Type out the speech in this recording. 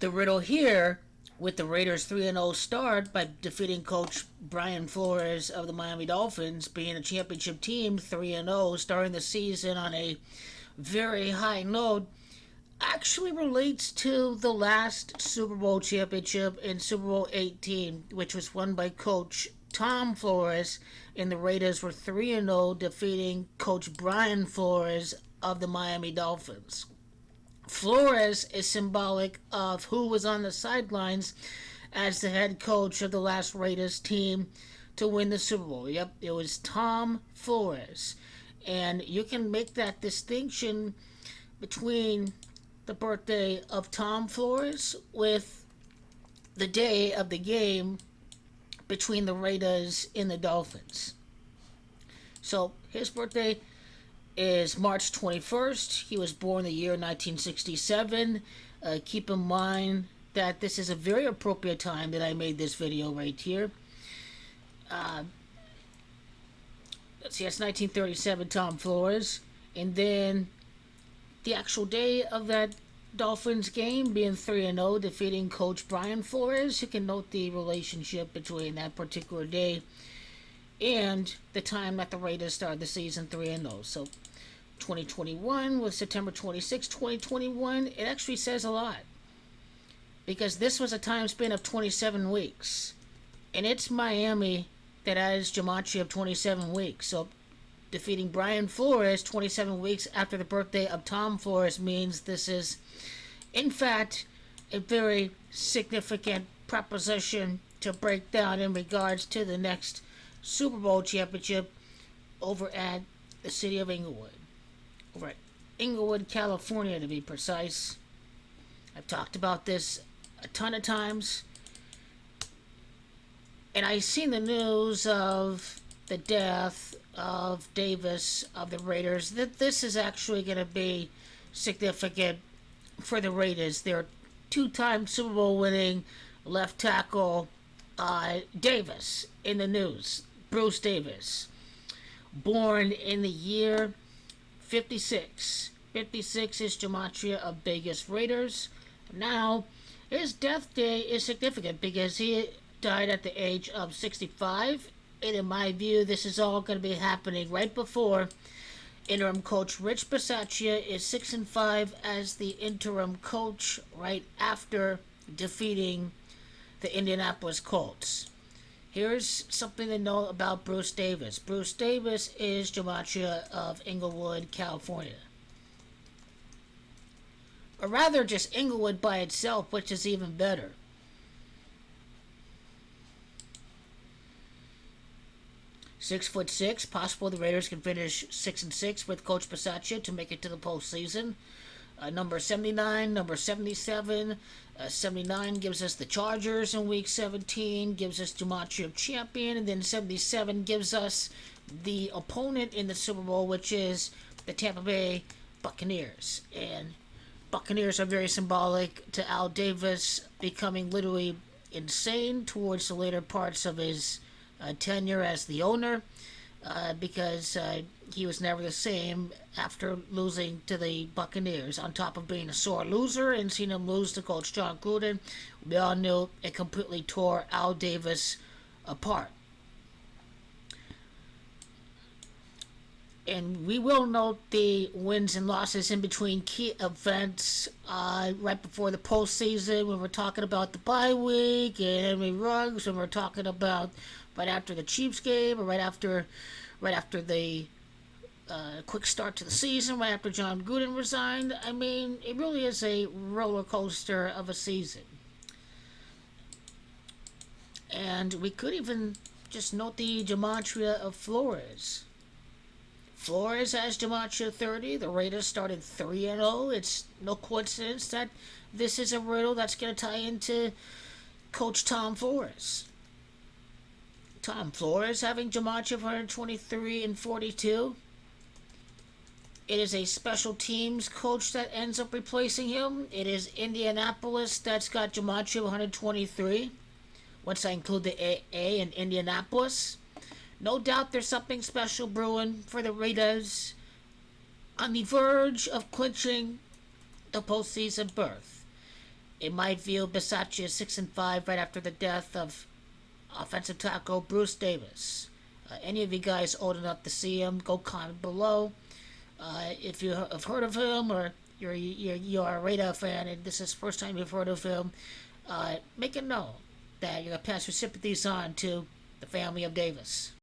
The riddle here, with the Raiders 3-0 start by defeating coach Brian FLORES of the Miami Dolphins, being a championship team 3-0, starting the season on a very high note, actually relates to the last Super Bowl championship in Super Bowl 18, which was won by coach Tom Flores, and the Raiders were 3-0, defeating coach Brian FLORES of the Miami Dolphins. Flores is symbolic of who was on the sidelines as the head coach of the last Raiders team to win the Super Bowl. Yep, it was Tom Flores. And you can make that distinction between the birthday of Tom Flores with the day of the game between the Raiders and the Dolphins. So his birthday is March 21st. He was born the year 1967. Keep in mind that this is a very appropriate time that I made this video right here. Let's see, that's 1937, Tom Flores. And then the actual day of that Dolphins game being 3-0, defeating coach Brian FLORES. You can note the relationship between that particular day and the time that the Raiders started the season 3-0. So 2021 was September 26, 2021. It actually says a lot, because this was a time span of 27 weeks. And it's Miami that has gematria of 27 weeks. So defeating Brian FLORES 27 weeks after the birthday of Tom Flores means this is, in fact, a very significant proposition to break down in regards to the next Super Bowl championship over at the city of Inglewood. Over at Inglewood, California, to be precise. I've talked about this a ton of times. And I've seen the news of the death of Davis of the Raiders, that this is actually going to be significant for the Raiders. Their two-time Super Bowl winning left tackle Davis in the news. Bruce Davis, born in the year 56. 56 is gematria of Vegas Raiders. Now, his death day is significant because he died at the age of 65. And in my view, this is all going to be happening right before interim coach Rich Bisaccia is 6-5 as the interim coach, right after defeating the Indianapolis Colts. Here's something to know about Bruce Davis. Bruce Davis is gematria of Inglewood, California. Or rather, just Inglewood by itself, which is even better. .6'6", possible the Raiders can finish 6-6 with Coach Bisaccia to make it to the postseason. Number 79, number 77. 79 gives us the Chargers in Week 17, gives us gematria champion, and then 77 gives us the opponent in the Super Bowl, which is the Tampa Bay Buccaneers. And Buccaneers are very symbolic to Al Davis becoming literally insane towards the later parts of his tenure as the owner, because he was never the same after losing to the Buccaneers. On top of being a sore loser and seeing him lose to Coach John Gruden, we all knew it completely tore Al Davis apart. And we will note the wins and losses in between key events right before the postseason, when we're talking about the bye week and Henry Ruggs, when we're talking about right after the Chiefs game, or right after the quick start to the season, right after John Gruden resigned. I mean, it really is a roller coaster of a season. And we could even just note the gematria of Flores. Flores has gematria 30. The Raiders started 3-0. It's no coincidence that this is a riddle that's going to tie into Coach Tom Flores. Tom Flores having gematria of 123 and 42. It is a special teams coach that ends up replacing him. It is Indianapolis that's got gematria of 123. Once I include the AA in Indianapolis. No doubt there's something special brewing for the Raiders on the verge of clinching the postseason berth. In my view, Bisaccia is 6-5 right after the death of offensive tackle Bruce Davis. Any of you guys old enough to see him, go comment below. If you have heard of him or you're a Radar fan and this is the first time you've heard of him, make it known that you're going to pass your sympathies on to the family of Davis.